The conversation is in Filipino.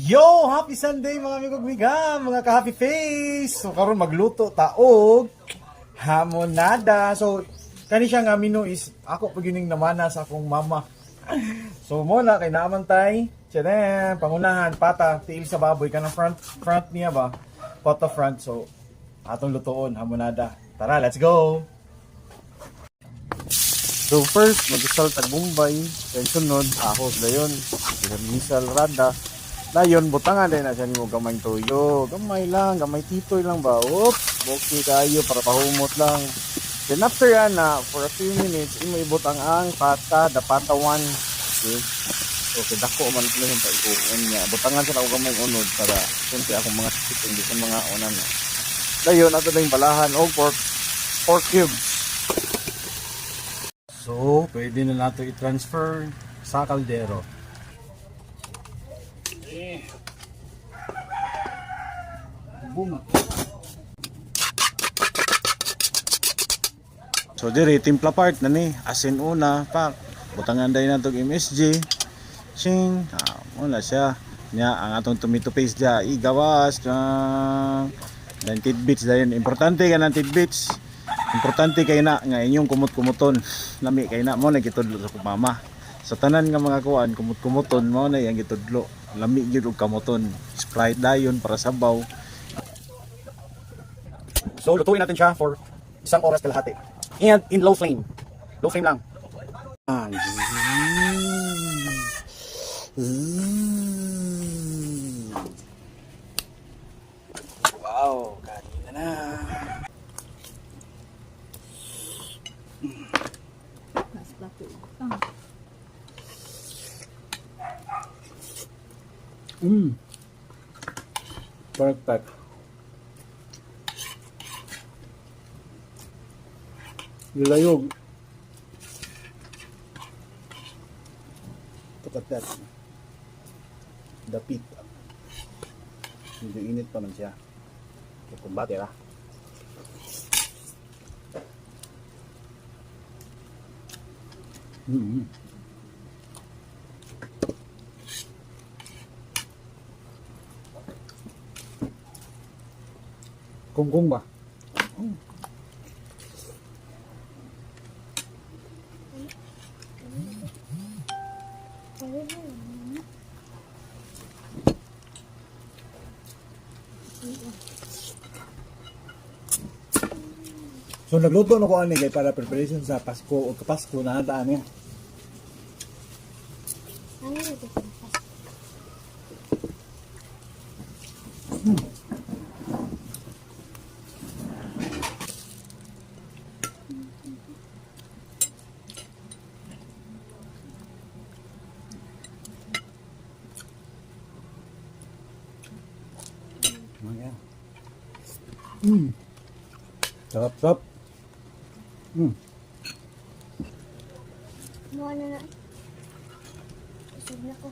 Yo! Happy Sunday mga amigog miga, mga ka-happy face! So karon magluto taog hamonada. So kani siya nga menu is ako pagining namana sa akong mama. So mo na kay naaman tay. Tiyan, pangunahan pata tiil sa baboy kanang front niya ba? Pata front. So atong lutoon hamonada. Tara, let's go. So first, mag-salt ang Bombay, then sunod, ahos dayon, misal rada. Dayon, butangan din na siya mo gamay toyo. Gamay lang, gamay titoy lang ba? Oops, okay kayo para pahumot lang. Then after yan na, for a few minutes, imo ibutang ang pata, the pata one. Okay, okay dako man lang yung paikuon niya. Butangan siya ako gamay unod para kunti akong mga chicken, di sa mga unan niya. Dayon, ato na yung balahan o pork cubes. So, pwede na nato i-transfer sa kaldero. Okay. Boom. So, dire timpla part na ni. Asin una, pak. Butangan dahil na itong MSG. Ching. Wala siya. Nya, ang atong tomato paste dya. Igawas. Dan tidbits dahil. Importante ka ng tidbits. Importante kay na nga inyong kumot-kumuton. Lami kay na mo na gitudlo sa mama. Sa tanan nga mga kuan kumot-kumuton mo na yang gitudlo. Lami gyud og kamuton. Sprite dayon para sabaw. So lutuin natin siya for isang oras kalahati. And in low flame. Low flame lang. Wow, kanina na. Perfect. Nilayog. Look at that. Dapit. Medyo init pa man siya. Kumbate lah. Kungkung ba? So nagluto na ko ani kay para preparation sa Pasko o Kapasko na nataan niya. Sarap. Ano na? Isog na ko.